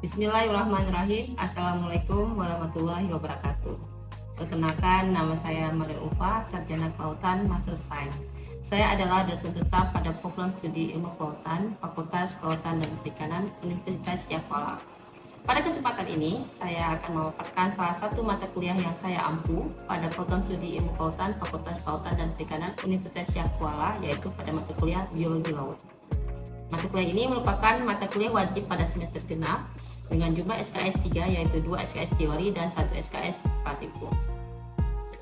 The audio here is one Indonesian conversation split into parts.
Bismillahirrahmanirrahim. Assalamualaikum warahmatullahi wabarakatuh. Perkenalkan, nama saya Maria Ulfa, Sarjana Kelautan Master Science. Saya adalah dosen tetap pada program studi ilmu kelautan, Fakultas Kelautan dan Perikanan Universitas Yogyakarta. Pada kesempatan ini, saya akan memaparkan salah satu mata kuliah yang saya ampu pada program studi ilmu kelautan, Fakultas Kelautan dan Perikanan Universitas Yogyakarta, yaitu pada mata kuliah Biologi Laut. Mata kuliah ini merupakan mata kuliah wajib pada semester genap dengan jumlah SKS 3, yaitu 2 SKS teori dan 1 SKS praktikum.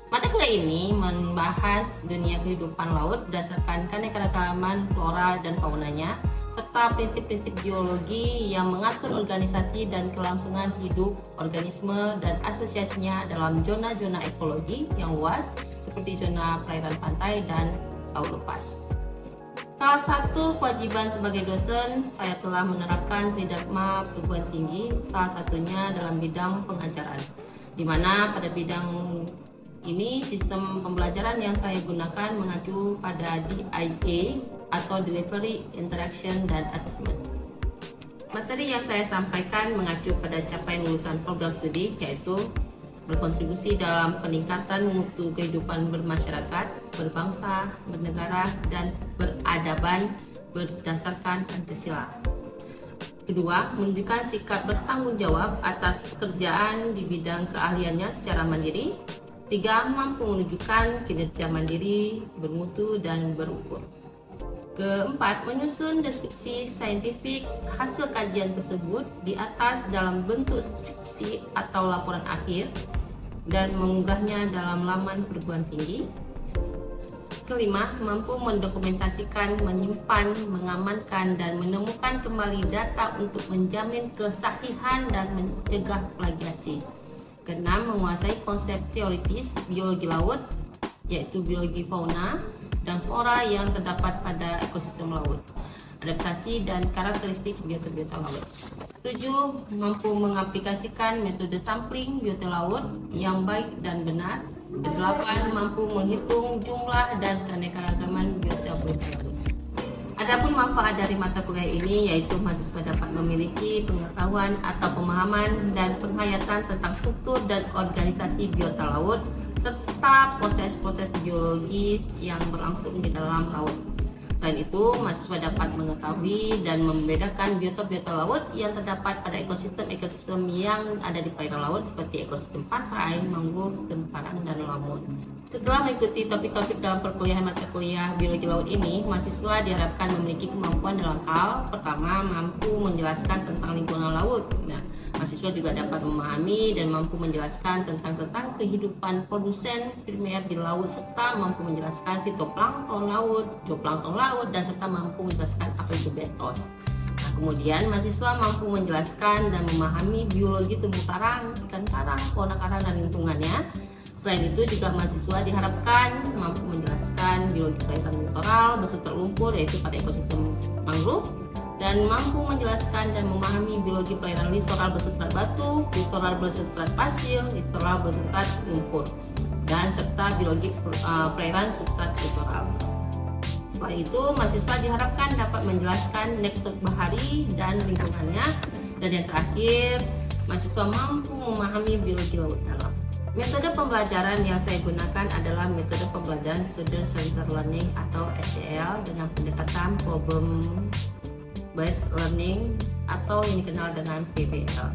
Mata kuliah ini membahas dunia kehidupan laut berdasarkan keanekaragaman flora dan faunanya, serta prinsip-prinsip biologi yang mengatur organisasi dan kelangsungan hidup organisme dan asosiasinya dalam zona-zona ekologi yang luas seperti zona perairan pantai dan laut lepas. Salah satu kewajiban sebagai dosen, saya telah menerapkan Tridharma perguruan tinggi, salah satunya dalam bidang pengajaran, di mana pada bidang ini sistem pembelajaran yang saya gunakan mengacu pada DIA atau Delivery, Interaction, dan Assessment. Materi yang saya sampaikan mengacu pada capaian lulusan program studi, yaitu berkontribusi dalam peningkatan mutu kehidupan bermasyarakat, berbangsa, bernegara, dan beradaban berdasarkan Pancasila. Kedua, menunjukkan sikap bertanggung jawab atas pekerjaan di bidang keahliannya secara mandiri. Tiga, mampu menunjukkan kinerja mandiri, bermutu, dan berukur. Keempat, menyusun deskripsi saintifik hasil kajian tersebut di atas dalam bentuk skripsi atau laporan akhir dan mengunggahnya dalam laman perguruan tinggi. Kelima, mampu mendokumentasikan, menyimpan, mengamankan, dan menemukan kembali data untuk menjamin kesahihan dan mencegah plagiasi. Keenam, menguasai konsep teoritis biologi laut, yaitu biologi fauna dan flora yang terdapat pada ekosistem laut, adaptasi dan karakteristik biota-biota laut. 7. Mampu mengaplikasikan metode sampling biota laut yang baik dan benar. 8. Mampu menghitung jumlah dan keanekaragaman biota-biota laut. Adapun manfaat dari mata kuliah ini yaitu mahasiswa dapat memiliki pengetahuan atau pemahaman dan penghayatan tentang struktur dan organisasi biota laut serta proses-proses biologis yang berlangsung di dalam laut. Selain itu, mahasiswa dapat mengetahui dan membedakan biota-biota laut yang terdapat pada ekosistem-ekosistem yang ada di perairan laut seperti ekosistem pantai, mangrove, terumbu karang, dan laut. Setelah mengikuti topik-topik dalam perkuliahan mata kuliah biologi laut ini, mahasiswa diharapkan memiliki kemampuan dalam hal pertama, mampu menjelaskan tentang lingkungan laut. Nah, mahasiswa juga dapat memahami dan mampu menjelaskan tentang kehidupan produsen primer di laut serta mampu menjelaskan fitoplankton laut, zooplankton laut, dan serta mampu menjelaskan apa itu bentos. Nah, kemudian mahasiswa mampu menjelaskan dan memahami biologi terumbu karang, ikan karang, fauna karang, dan lingkungannya. Selain itu juga mahasiswa diharapkan mampu menjelaskan biologi perairan littoral bersumber lumpur yaitu pada ekosistem mangrove, dan mampu menjelaskan dan memahami biologi perairan littoral bersubstrat batu, littoral bersubstrat pasir, littoral bersubstrat lumpur, dan serta biologi perairan substrat littoral. Selain itu, mahasiswa diharapkan dapat menjelaskan nektar bahari dan lingkungannya, dan yang terakhir, mahasiswa mampu memahami biologi laut dalam. Metode pembelajaran yang saya gunakan adalah metode pembelajaran Student Centered Learning atau SCL dengan pendekatan Problem Based Learning atau yang dikenal dengan PBL.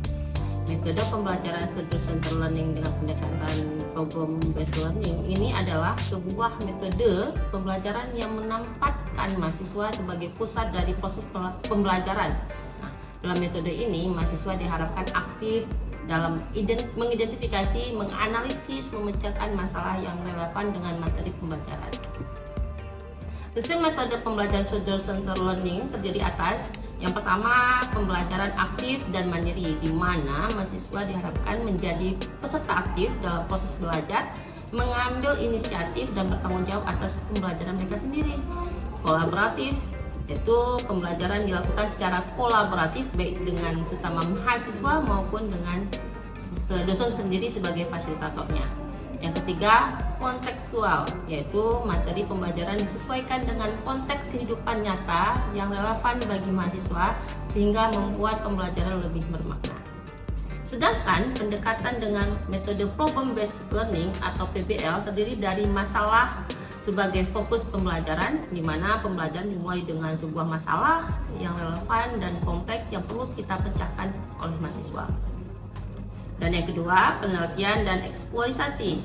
Metode pembelajaran Student Centered Learning dengan pendekatan Problem Based Learning ini adalah sebuah metode pembelajaran yang menempatkan mahasiswa sebagai pusat dari proses pembelajaran. Nah, dalam metode ini mahasiswa diharapkan aktif dalam mengidentifikasi, menganalisis, memecahkan masalah yang relevan dengan materi pembelajaran. Sistem metode pembelajaran Student Centered Learning terdiri atas yang pertama, pembelajaran aktif dan mandiri, di mana mahasiswa diharapkan menjadi peserta aktif dalam proses belajar, mengambil inisiatif dan bertanggung jawab atas pembelajaran mereka sendiri. Kolaboratif, yaitu pembelajaran dilakukan secara kolaboratif baik dengan sesama mahasiswa maupun dengan dosen sendiri sebagai fasilitatornya. Yang ketiga, kontekstual, yaitu materi pembelajaran disesuaikan dengan konteks kehidupan nyata yang relevan bagi mahasiswa sehingga membuat pembelajaran lebih bermakna. Sedangkan pendekatan dengan metode problem based learning atau PBL terdiri dari masalah sebagai fokus pembelajaran, di mana pembelajaran dimulai dengan sebuah masalah yang relevan dan kompleks yang perlu kita pecahkan oleh mahasiswa. Dan yang kedua, penelitian dan eksplorisasi,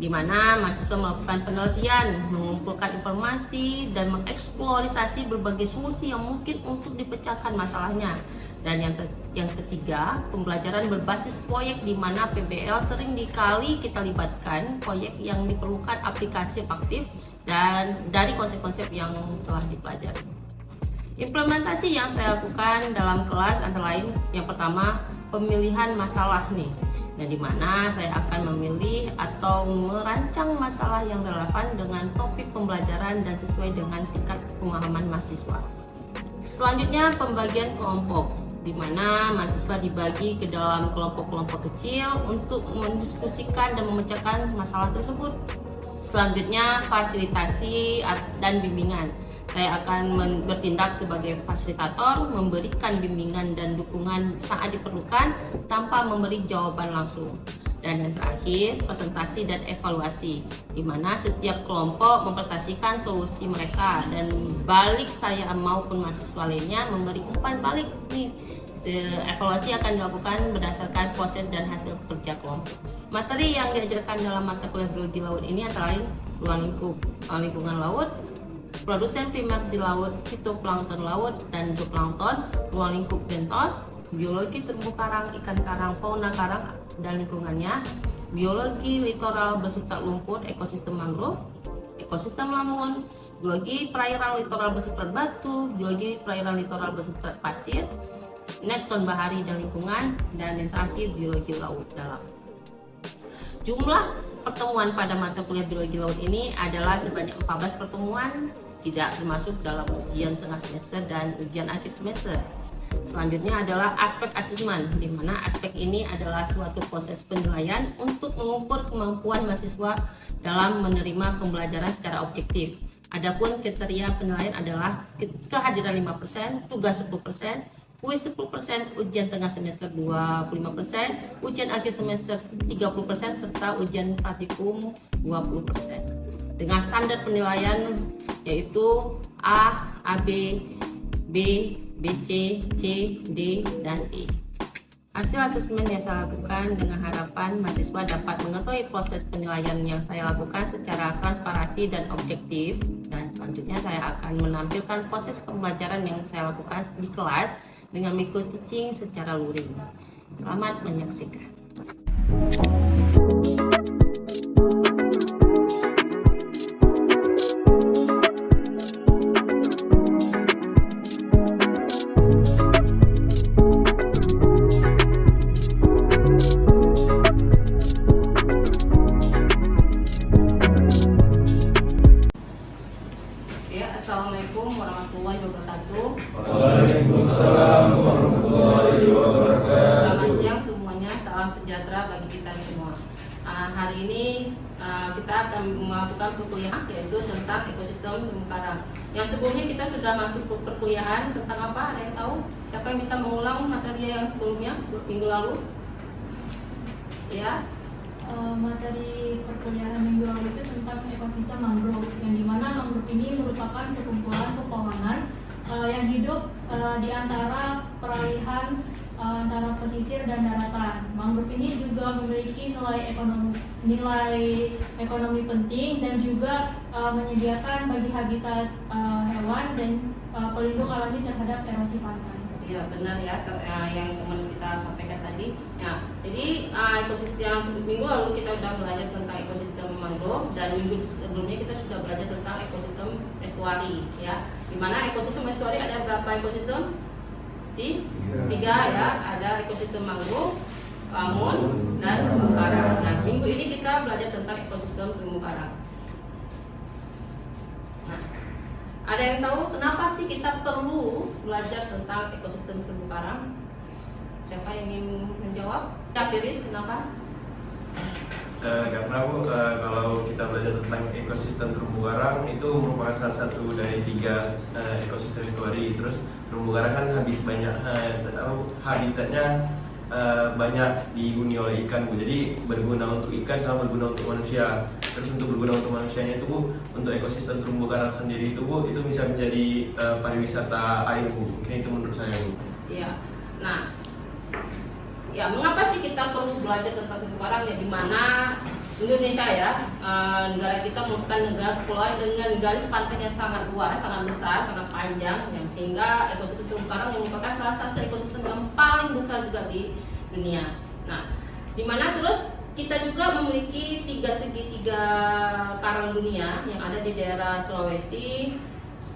di mana mahasiswa melakukan penelitian, mengumpulkan informasi, dan mengeksplorasi berbagai solusi yang mungkin untuk dipecahkan masalahnya. Dan yang ketiga, pembelajaran berbasis proyek, di mana PBL sering dikali kita libatkan proyek yang diperlukan aplikasi aktif dan dari konsep-konsep yang telah dipelajari. Implementasi yang saya lakukan dalam kelas antara lain, yang pertama, pemilihan masalah nih, dan di mana saya akan memilih atau merancang masalah yang relevan dengan topik pembelajaran dan sesuai dengan tingkat pemahaman mahasiswa. Selanjutnya, pembagian kelompok, di mana mahasiswa dibagi ke dalam kelompok-kelompok kecil untuk mendiskusikan dan memecahkan masalah tersebut. Selanjutnya, fasilitasi dan bimbingan. Saya akan bertindak sebagai fasilitator, memberikan bimbingan dan dukungan saat diperlukan tanpa memberi jawaban langsung. Dan yang terakhir, presentasi dan evaluasi, di mana setiap kelompok mempresentasikan solusi mereka dan balik saya maupun mahasiswa lainnya memberi umpan balik nih. Evaluasi akan dilakukan berdasarkan proses dan hasil kerja kelompok. Materi yang diajarkan dalam mata kuliah biologi laut ini antara lain ruang lingkup lingkungan laut, produsen primer di laut, fitoplankton laut dan zooplankton, ruang lingkup bentos, biologi terumbu karang, ikan karang, fauna karang dan lingkungannya, biologi litoral bersifat lumpur, ekosistem mangrove, ekosistem lamun, biologi perairan litoral bersifat batu, biologi perairan litoral bersifat pasir, nekton bahari dan lingkungan, dan yang terakhir biologi laut dalam. Jumlah pertemuan pada mata kuliah biologi laut ini adalah sebanyak 14 pertemuan, tidak termasuk dalam ujian tengah semester dan ujian akhir semester. Selanjutnya adalah aspek asesmen, di mana aspek ini adalah suatu proses penilaian untuk mengukur kemampuan mahasiswa dalam menerima pembelajaran secara objektif. Adapun kriteria penilaian adalah kehadiran 5%, tugas 10%, kuis 10%, ujian tengah semester 25%, ujian akhir semester 30%, serta ujian praktikum 20%. Dengan standar penilaian yaitu A, AB, B, BC, C, D, dan E. Hasil asesmen yang saya lakukan dengan harapan mahasiswa dapat mengetahui proses penilaian yang saya lakukan secara transparansi dan objektif, dan selanjutnya saya akan menampilkan proses pembelajaran yang saya lakukan di kelas dengan micro teaching secara luring. Selamat menyaksikan. Assalamualaikum warahmatullahi wabarakatuh. Waalaikumsalam warahmatullahi wabarakatuh. Selamat siang semuanya, salam sejahtera bagi kita semua. Hari ini kita akan melakukan perkuliahan yaitu tentang ekosistem terumbu karang. Yang sebelumnya kita sudah masuk perkuliahan tentang apa? Ada yang tahu? Siapa yang bisa mengulang materi yang sebelumnya minggu lalu? Ya. Materi perkuliahan minggu lalu itu tentang ekosistem mangrove, yang dimana mangrove ini merupakan sekumpulan pepohonan yang hidup di antara peralihan antara pesisir dan daratan. Mangrove ini juga memiliki nilai ekonomi penting dan juga menyediakan bagi habitat hewan dan pelindung alami terhadap erosi pantai. Iya benar ya, yang teman kita sampaikan tadi. Nah, jadi ekosistem yang minggu lalu kita sudah belajar tentang ekosistem mangrove, dan minggu sebelumnya kita sudah belajar tentang ekosistem estuari ya. Dimana ekosistem estuari ada berapa ekosistem? Tiga ya, ada ekosistem mangrove, lamun, dan terumbu karang. Nah, minggu ini kita belajar tentang ekosistem terumbu karang. Nah, ada yang tahu kenapa sih kita perlu belajar tentang ekosistem terumbu karang? Siapa yang ingin menjawab? Ya, Firis, kenapa? Karena Bu, kalau kita belajar tentang ekosistem terumbu karang itu merupakan salah satu dari 3 ekosistem estuari. Terus terumbu karang kan habitatnya banyak dihuni oleh ikan Bu. Jadi berguna untuk ikan sama berguna untuk manusia. Terus untuk berguna untuk manusianya itu Bu, untuk ekosistem terumbu karang sendiri itu Bu, itu bisa menjadi pariwisata air Bu. Mungkin itu menurut saya Bu. Iya. Nah, ya mengapa sih kita perlu belajar tentang terumbu karang ya, di mana Indonesia ya, negara kita merupakan negara kepulauan dengan garis pantai yang sangat luas, sangat besar, sangat panjang, yang sehingga ekosistem terumbu karang yang merupakan salah satu ekosistem yang paling besar juga di dunia. Nah, di mana terus kita juga memiliki 3 segitiga karang dunia yang ada di daerah Sulawesi,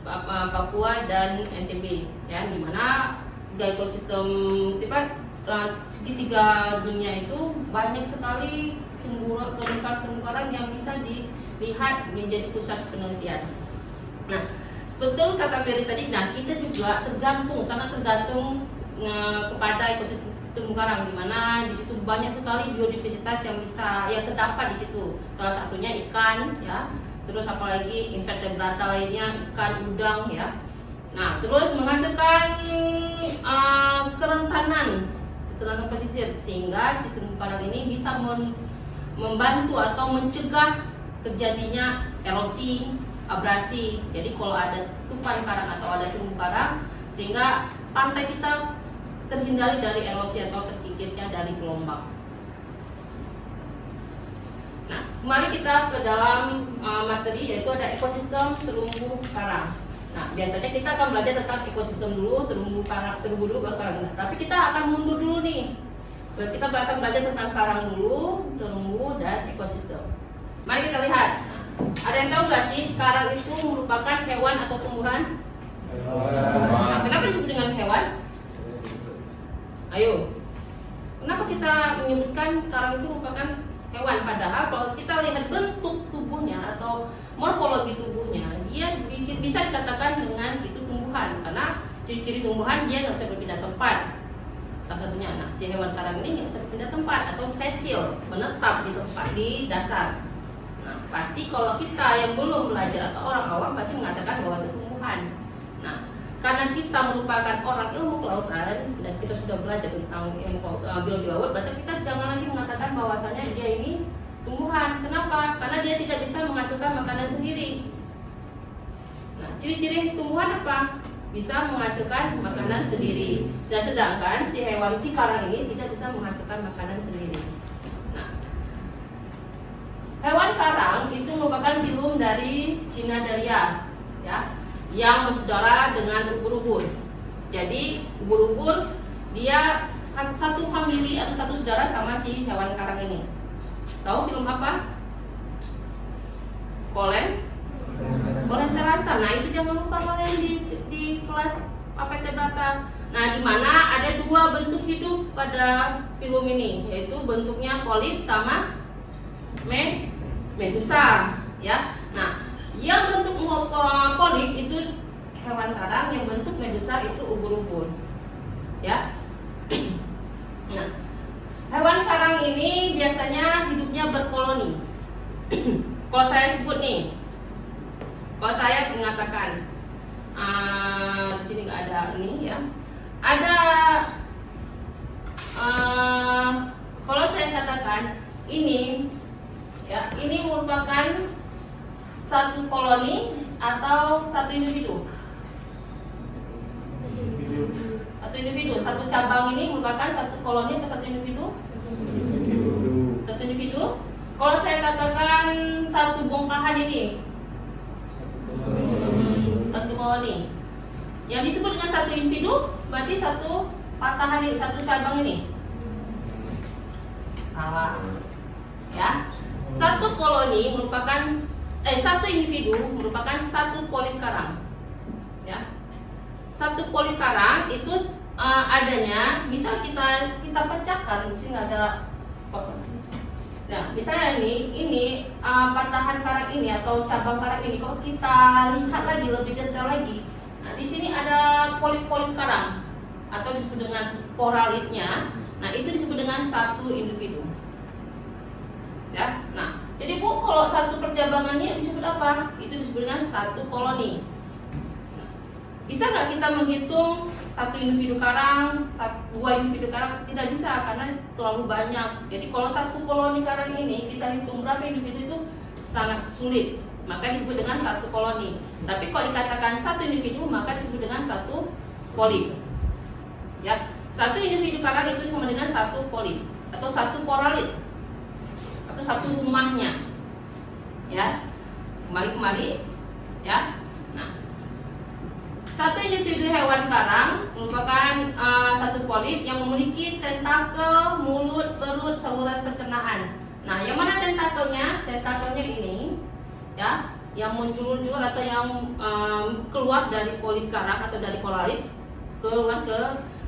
Papua dan NTB, ya, di mana ekosistem segitiga dunia itu banyak sekali terumbu karang yang bisa dilihat menjadi pusat penelitian. Nah, betul kata Ferry tadi, nah kita juga sangat tergantung kepada ekosistem terumbu karang, di mana di situ banyak sekali biodiversitas yang bisa terdapat di situ. Salah satunya ikan, ya. Terus apalagi invertebrata lainnya, ikan, udang, ya. Nah, terus menghasilkan kerentanan pesisir, sehingga si terumbu karang ini bisa membantu atau mencegah terjadinya erosi, abrasi. Jadi kalau ada tumpahan karang atau ada terumbu karang, sehingga pantai kita terhindari dari erosi atau terkikisnya dari gelombang. Nah, mari kita ke dalam materi, yaitu ada ekosistem terumbu karang. Nah, biasanya kita akan belajar tentang ekosistem dulu, terumbu dulu, baru karang. Tapi kita akan mundur dulu nih. Kita akan belajar tentang karang dulu, terumbu, dan ekosistem. Mari kita lihat. Ada yang tahu nggak sih karang itu merupakan hewan atau tumbuhan? Nah, kenapa disebut dengan hewan? Ayo. Kenapa kita menyebutkan karang itu merupakan hewan? Padahal kalau kita lihat bentuk tubuhnya atau morfologi tubuhnya, dia bisa dikatakan dengan itu tumbuhan, karena ciri-ciri tumbuhan dia nggak bisa berpindah tempat. Salah satunya, nah, si hewan karang ini nggak bisa berpindah tempat atau sesil, menetap di tempat di dasar. Nah, pasti kalau kita yang belum belajar atau orang awam pasti mengatakan bahwa itu tumbuhan. Nah, karena kita merupakan orang ilmu kelautan dan kita sudah belajar tentang ilmu biologi laut, berarti kita jangan lagi mengatakan bahwasanya dia ini tumbuhan. Kenapa? Karena dia tidak bisa menghasilkan makanan sendiri. Nah, ciri-ciri tumbuhan apa? Bisa menghasilkan makanan sendiri. Dan sedangkan si karang ini tidak bisa menghasilkan makanan sendiri. Nah, hewan karang itu merupakan filum dari Cnidaria, ya, yang bersaudara dengan ubur-ubur. Jadi ubur-ubur dia satu famili atau satu saudara sama si hewan karang ini. Tahu film apa? Coelenterata. Nah, itu jangan lupa kalian di kelas Vertebrata. Nah, di mana ada 2 bentuk hidup pada filum ini, yaitu bentuknya polip sama medusa, ya. Nah, yang bentuk polip itu hewan karang, yang bentuk medusa itu ubur-ubur, ya. Nah, hewan karang ini biasanya hidupnya berkoloni. Kalau saya sebut nih, kalau saya mengatakan di sini nggak ada ini, ya. Ada kalau saya katakan ini, ya, ini merupakan satu koloni atau satu individu. Satu cabang ini merupakan satu koloni atau satu individu? Satu individu. Kalau saya katakan satu bongkahan ini, satu koloni. Yang disebut dengan satu individu berarti satu patahan ini, satu cabang ini. Salah. Ya. Satu koloni merupakan satu individu merupakan satu polip karang. Ya. Satu polip karang itu adanya, bisa kita pecahkan, di sini ada. Nah, misalnya ini patahan karang ini atau cabang karang ini, kalau kita lihat lagi lebih detail lagi, nah di sini ada polip-polip karang atau disebut dengan koralitnya. Nah, itu disebut dengan satu individu. Ya, nah, jadi Bu, kalau satu percabangannya disebut apa? Itu disebut dengan satu koloni. Nah, bisa nggak kita menghitung satu individu karang, dua individu karang? Tidak bisa karena terlalu banyak. Jadi kalau satu koloni karang ini kita hitung berapa individu itu sangat sulit. Maka disebut dengan satu koloni. Tapi kalau dikatakan satu individu maka disebut dengan satu polip. Ya, satu individu karang itu sama dengan satu polip atau satu koralit atau satu rumahnya. Ya, kembali ya. Nah, satu individu hewan karang merupakan satu polip yang memiliki tentakel, mulut, perut, saluran pencernaan. Nah, yang mana tentakelnya? Tentakelnya ini, ya, yang menjulur-julur atau yang keluar dari polip karang atau dari koralit keluar ke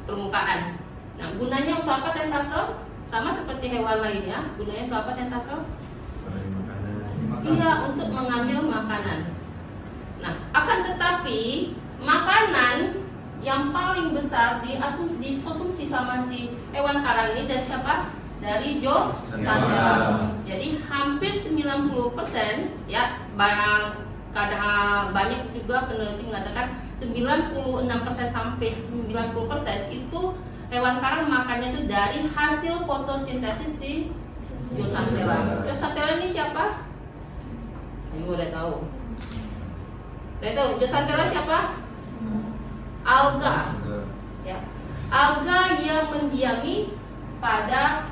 permukaan. Nah, gunanya untuk apa tentakel? Sama seperti hewan lainnya, gunanya untuk apa tentakel? Iya, untuk mengambil makanan. Nah, akan tetapi makanan yang paling besar dikonsumsi sama si hewan karang ini dari siapa? Dari Zooxanthellae. Jadi hampir 90% ya, banyak juga peneliti mengatakan 96% sampai 90% itu hewan karang makannya itu dari hasil fotosintesis di Zooxanthellae. Zooxanthellae ini siapa? Ini udah tahu. Udah tahu Zooxanthellae siapa? Alga. Ya. Alga yang mendiami pada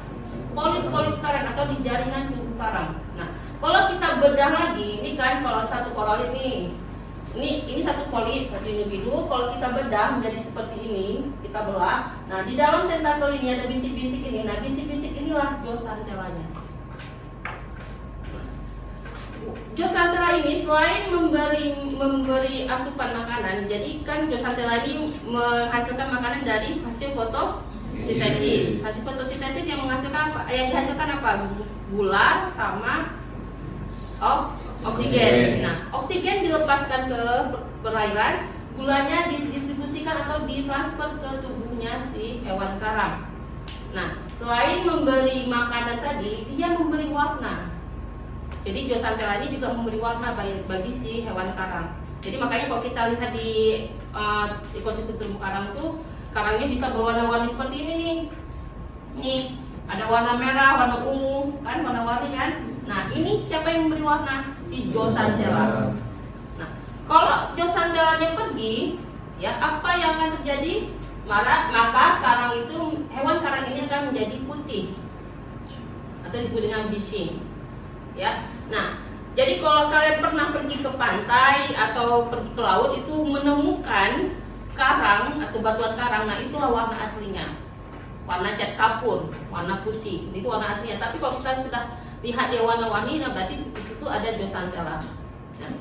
polip-polip karang atau di jaringan tubuh karang. Nah, kalau kita bedah lagi, ini kan kalau satu koralit nih. Ini satu polip, satu individu. Kalau kita bedah menjadi seperti ini, kita belah. Nah, di dalam tentakel ini ada bintik-bintik ini. Nah, bintik-bintik inilah Zooxanthellae-nya. Zooxanthellae ini selain memberi asupan makanan, jadi kan Zooxanthellae ini menghasilkan makanan dari hasil fotosintesis. Hasil fotosintesis yang menghasilkan apa? Yang dihasilkan apa? Gula sama oksigen. Nah, oksigen dilepaskan ke perairan, gulanya didistribusikan atau ditransfer ke tubuhnya si hewan karang. Nah, selain memberi makanan tadi, dia memberi warna. Jadi Zooxanthellae ini juga memberi warna bagi si hewan karang. Jadi makanya kalau kita lihat di ekosistem terumbu karang tuh, karangnya bisa berwarna-warni seperti ini nih. Nih, ada warna merah, warna ungu, kan warna-warni kan? Nah, ini siapa yang memberi warna? Si Zooxanthellae. Nah, kalau Zooxanthellae-nya pergi, ya apa yang akan terjadi? Maka karang itu, hewan karang ini akan menjadi putih atau disebut dengan bleaching. Ya, nah, jadi kalau kalian pernah pergi ke pantai atau pergi ke laut itu menemukan karang atau batuan karang, nah itulah warna aslinya, warna cat kapur, warna putih, itu warna aslinya. Tapi kalau kita sudah lihat dia warna-warni, nah berarti di situ ada Zooxanthellae. Nah,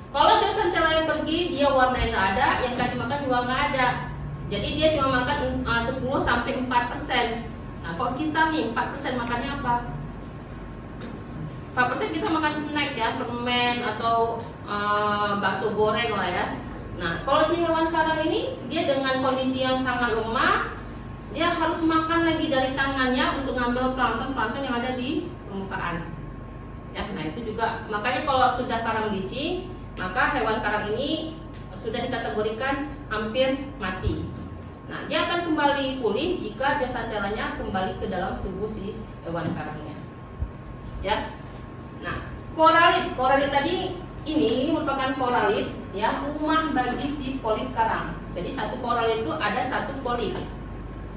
kalau Zooxanthellae yang pergi, dia warna yang nggak ada, yang kasih makan juga nggak ada. Jadi dia cuma makan 10-4%. Nah, kalau kita nih 4% makannya apa? 4% kita makan snack ya, permen atau bakso goreng lah ya. Nah, kalau si hewan karang ini dia dengan kondisi yang sangat lemah, dia harus makan lagi dari tangannya untuk ngambil plankton yang ada di permukaan. Ya, nah itu juga makanya kalau sudah karang bleaching, maka hewan karang ini sudah dikategorikan hampir mati. Nah, dia akan kembali pulih jika Zooxanthellae-nya kembali ke dalam tubuh si hewan karangnya. Ya. Nah, koralit tadi ini merupakan koralit ya, rumah bagi si polip karang. Jadi satu koralit itu ada satu polip.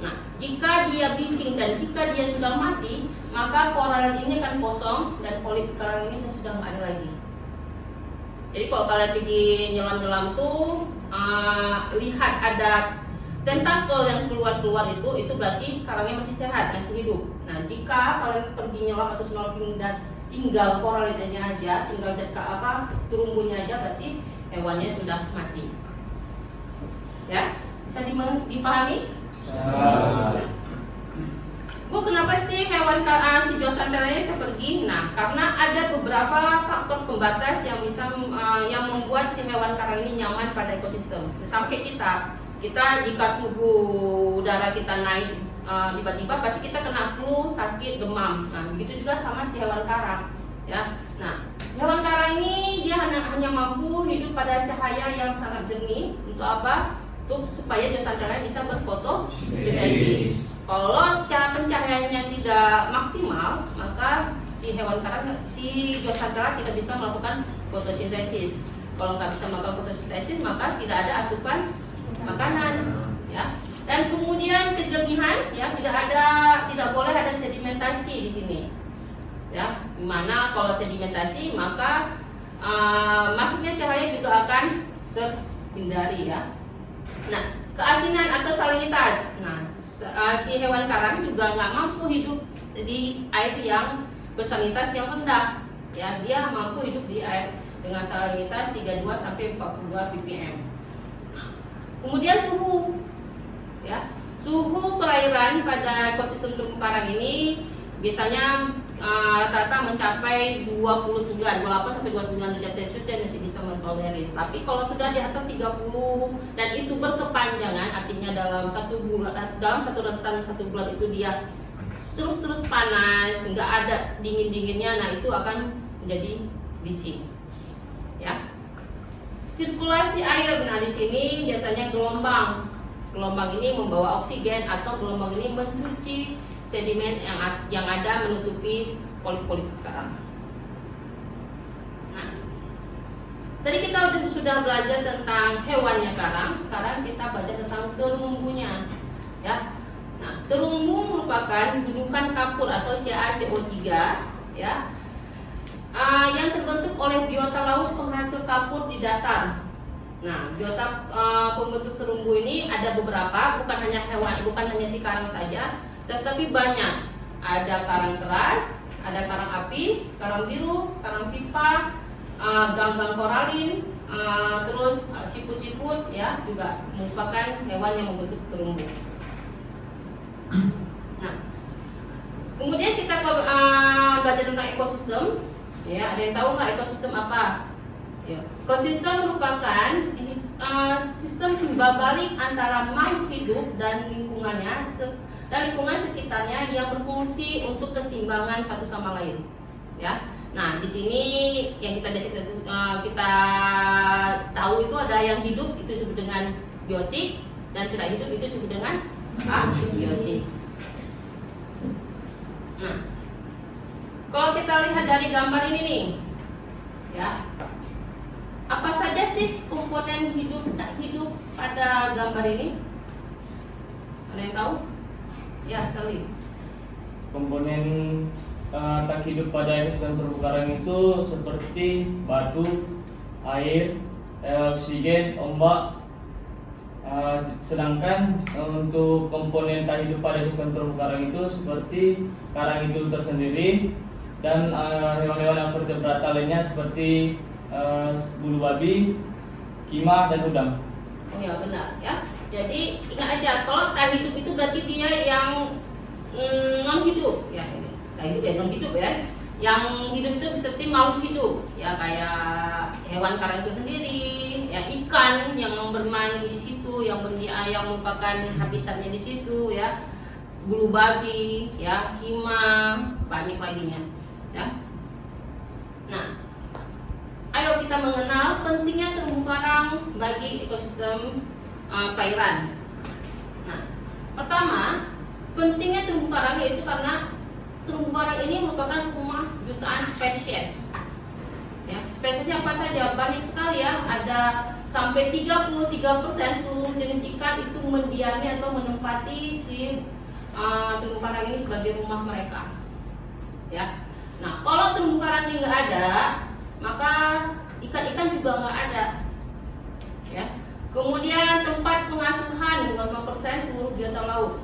Nah, jika dia bleaching dan jika dia sudah mati, maka koralit ini akan kosong dan polip karang ini sudah nggak ada lagi. Jadi kalau kalian pergi nyelam-nyelam tuh lihat ada tentakel yang keluar itu berarti karangnya masih sehat, masih hidup. Nah, jika kalian pergi nyelam atau snorkeling dan tinggal koralitnya aja, tinggal terumbunya aja, berarti hewannya sudah mati. Ya, bisa dipahami? Bu, kenapa sih hewan si Zooxanthellae bisa pergi? Nah, karena ada beberapa faktor pembatas yang bisa yang membuat si hewan karang ini nyaman pada ekosistem. Sampai kita jika suhu udara kita naik tiba-tiba pasti kita kena flu, sakit, demam. Nah, begitu juga sama si hewan karang, ya. Nah, hewan karang ini dia hanya mampu hidup pada cahaya yang sangat jernih. Untuk apa? Untuk supaya biosantelanya bisa berfotosintesis. Kalau cara pencahayaannya tidak maksimal, maka si hewan karang, si biosantela tidak bisa melakukan fotosintesis. Kalau nggak bisa melakukan fotosintesis, maka tidak ada asupan makanan, ya. Dan kemudian kejernihan, ya, tidak boleh ada sedimentasi di sini, ya. Dimana kalau sedimentasi, maka masuknya cahaya juga akan terhindari, ya. Nah, keasinan atau salinitas. Nah, si hewan karang juga nggak mampu hidup di air yang bersalinitas yang rendah, ya. Dia mampu hidup di air dengan salinitas 32 sampai 42 ppm. Nah, kemudian suhu, ya. Suhu perairan pada ekosistem terumbu karang ini biasanya rata-rata mencapai 28 sampai 29 derajat Celcius dan masih bisa mentolerir. Tapi kalau sudah di atas 30 dan itu berkepanjangan, artinya dalam satu rentan satu bulan itu dia terus panas, nggak ada dingin-dinginnya, nah itu akan menjadi bleaching, ya. Sirkulasi air, nah di sini biasanya gelombang ini membawa oksigen atau gelombang ini mencuci sedimen yang ada menutupi polip-polip karang. Nah, tadi kita sudah belajar tentang hewannya karang, sekarang kita belajar tentang terumbunya, ya. Nah, terumbu merupakan gundukan kapur atau CaCO3, ya, yang terbentuk oleh biota laut penghasil kapur di dasar. Nah, biota pembentuk terumbu ini ada beberapa, bukan hanya si karang saja, tetapi banyak. Ada karang keras, ada karang api, karang biru, karang pipa, ganggang koralin, terus siput-siput, ya, juga merupakan hewan yang membentuk terumbu. Nah, kemudian kita belajar tentang ekosistem, ya. Ada yang tahu nggak ekosistem apa? Ya. Ekosistem merupakan sistem timbal balik antara makhluk hidup dan lingkungannya dan lingkungan sekitarnya yang berfungsi untuk keseimbangan satu sama lain, ya. Nah, di sini yang kita tahu itu ada yang hidup itu disebut dengan biotik dan tidak hidup itu disebut dengan abiotik. Nah, kalau kita lihat dari gambar ini nih, ya, apa saja sih komponen hidup tak hidup pada gambar ini? Ada yang tahu? Ya, Sali. Komponen tak hidup pada ekosistem terumbu karang itu seperti batu, air, oksigen, ombak. Sedangkan untuk komponen tak hidup pada ekosistem terumbu karang itu seperti karang itu tersendiri dan hewan-hewan yang vertebrata lainnya seperti bulu babi, kima, dan udang. Oh ya, benar, ya. Jadi ingat aja, kalau tak hidup itu berarti dia yang non hidup, ya. Tak hidup ya, non hidup ya. Yang hidup itu seperti makhluk hidup, ya, kayak hewan karang itu sendiri, ya, ikan yang bermain di situ, yang merupakan habitatnya di situ, ya. Bulu babi, ya, kima, banyak laginya, ya. Nah, ayo kita mengenal pentingnya terumbu karang bagi ekosistem perairan. Nah, pertama, pentingnya terumbu karang yaitu karena terumbu karang ini merupakan rumah jutaan spesies. Ya, spesiesnya apa saja? Banyak sekali, ya. Ada sampai 33% seluruh jenis ikan itu mendiami atau menempati si terumbu karang ini sebagai rumah mereka. Ya. Nah, kalau terumbu karang ini nggak ada, maka ikan-ikan juga nggak ada, ya. Kemudian tempat pengasuhan 5% seluruh biota laut,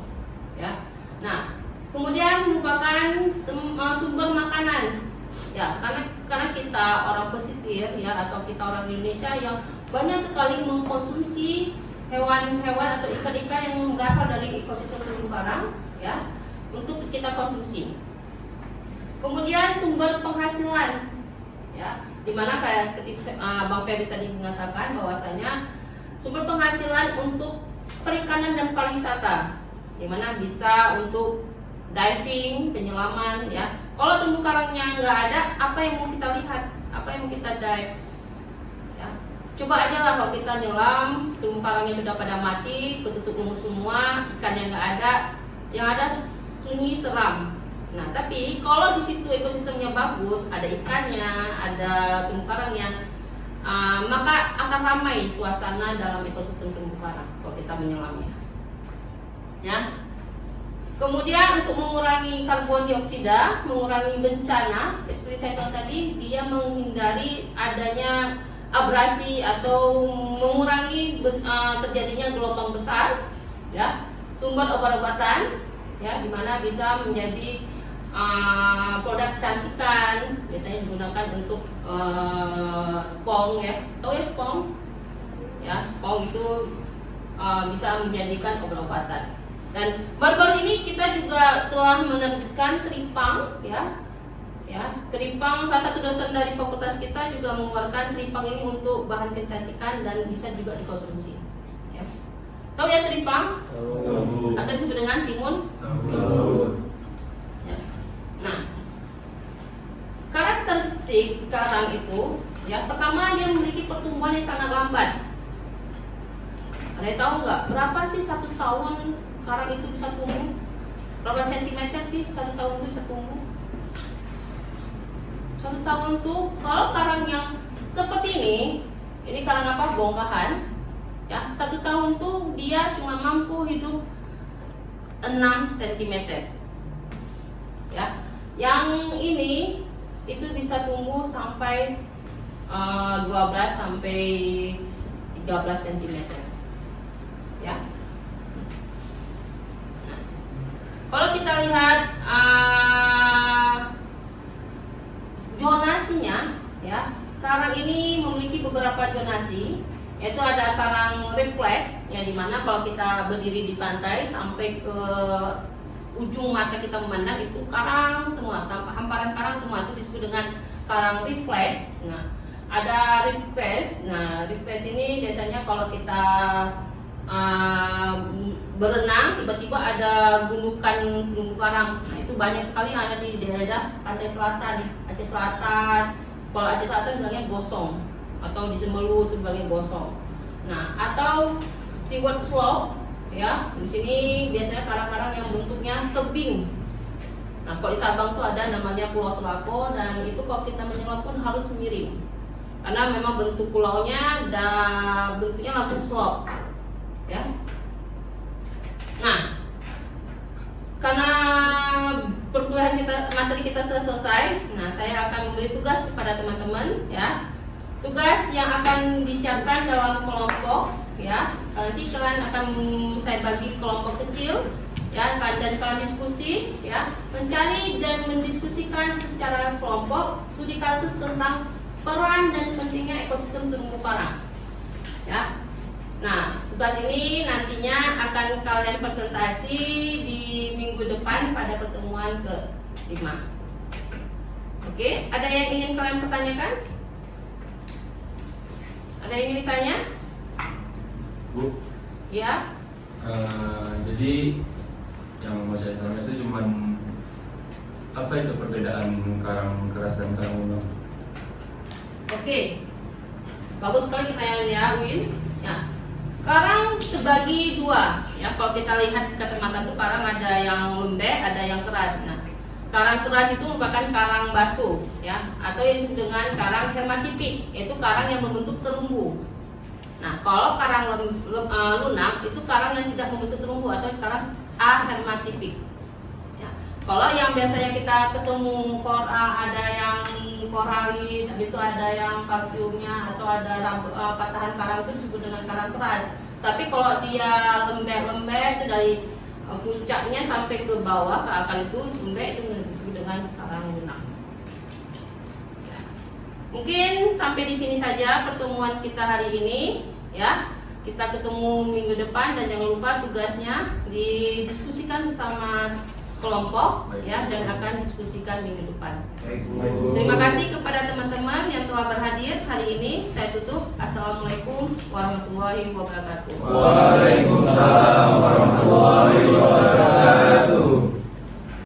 ya. Nah, kemudian merupakan sumber makanan, ya, karena kita orang pesisir, ya, atau kita orang Indonesia yang banyak sekali mengkonsumsi hewan-hewan atau ikan-ikan yang berasal dari ekosistem terumbu karang, ya, untuk kita konsumsi. Kemudian sumber penghasilan, ya, dimana kayak seperti Bang Ferry tadi mengatakan bahwasanya sumber penghasilan untuk perikanan dan pariwisata, dimana bisa untuk diving, penyelaman ya. Kalau terumbu karangnya nggak ada, apa yang mau kita lihat, apa yang mau kita dive ya. Coba aja lah kalau kita nyelam, terumbu karangnya sudah pada mati, ketutup umur semua, ikannya nggak ada, yang ada sunyi seram. Nah, tapi kalau di situ ekosistemnya bagus, ada ikannya, ada terumbu karangnya, maka akan ramai suasana dalam ekosistem terumbu karang kalau kita menyelamnya. Ya. Kemudian untuk mengurangi karbon dioksida, mengurangi bencana, seperti saya bilang tadi, dia menghindari adanya abrasi atau mengurangi terjadinya gelombang besar, ya. Sumber obat-obatan, ya, dimana bisa menjadi produk kecantikan, biasanya digunakan untuk spong ya, tahu ya spong? Ya, spong itu bisa menjadikan obat-obatan. Dan baru-baru ini kita juga telah menerbitkan teripang, ya, teripang. Salah satu dosen dari fakultas kita juga mengeluarkan teripang ini untuk bahan kecantikan dan bisa juga dikonsumsi. Ya. Tahu ya teripang? Tahu. Atau disebut dengan timun? Tahu. Ya. Nah, karakteristik karang itu, ya, pertama dia memiliki pertumbuhan yang sangat lambat. Ada yang tahu nggak berapa sih 1 tahun karang itu bisa tumbuh? Berapa sentimeter sih 1 tahun itu bisa tumbuh? 1 tahun tuh kalau karang yang seperti ini karang apa? Bongkahan. Ya, 1 tahun tuh dia cuma mampu hidup 6 cm. Ya, yang ini itu bisa tumbuh sampai 12 sampai 13 cm. Ya. Nah, kalau kita lihat zonasinya, ya, karang ini memiliki beberapa zonasi, yaitu ada karang refleks, yang dimana kalau kita berdiri di pantai sampai ke ujung mata kita memandang itu karang semua, hamparan karang semua, itu disebut dengan karang refleks. Nah, ada refresh. Nah, refresh ini biasanya kalau kita berenang, tiba-tiba ada gundukan terumbu karang. Nah, itu banyak sekali yang ada di daerah pantai selatan, Aceh Selatan. Kalau Aceh Selatan bilangnya gosong, atau di Semelu itu bilangnya gosong. Nah, atau seaward slope, ya. Di sini biasanya karang-karang yang bentuknya tebing. Nah, kalau di Sabang itu ada namanya Pulau Selako, dan itu kalau kita menyelam pun harus miring, karena memang bentuk pulaunya dan bentuknya langsung slope, ya. Nah, karena perkuliahan materi kita sudah selesai, nah saya akan memberi tugas kepada teman-teman, ya. Tugas yang akan disiapkan dalam kelompok, ya. Nanti kalian akan saya bagi kelompok kecil, ya, dan kalian diskusi, ya, mencari dan mendiskusikan secara kelompok studi kasus tentang peran dan pentingnya ekosistem terumbu karang, ya. Nah, tugas ini nantinya akan kalian presentasi di minggu depan pada pertemuan ke-5. Oke, ada yang ingin kalian pertanyakan? Ada yang ingin ditanya? Bu, Ya. jadi yang mau saya tanya itu cuman apa itu perbedaan karang keras dan karang lunak? Oke, bagus sekali pertanyaan ya, Win. Ya, karang terbagi dua. Ya, kalau kita lihat kacamata itu karang ada yang lembek, ada yang keras. Nah, karang keras itu merupakan karang batu, ya, atau yang disebut dengan karang hermatipik, yaitu karang yang berbentuk terumbu. Nah, kalau karang lunak itu karang yang tidak membentuk terumbu atau karang ahermatipik. Ya. Kalau yang biasanya kita ketemu ada yang koralit, habis itu ada yang kalsiumnya atau ada patahan karang itu disebut dengan karang keras. Tapi kalau dia lembek-lembek itu dari puncaknya sampai ke bawah ke akar itu lembek, itu disebut dengan karang lunak. Mungkin sampai di sini saja pertemuan kita hari ini, ya. Kita ketemu minggu depan, dan jangan lupa tugasnya didiskusikan sesama kelompok Baik. ya, dan akan diskusikan minggu depan. Baik. Terima kasih kepada teman-teman yang telah berhadir hari ini. Saya tutup. Assalamualaikum warahmatullahi wabarakatuh. Waalaikumsalam warahmatullahi wabarakatuh.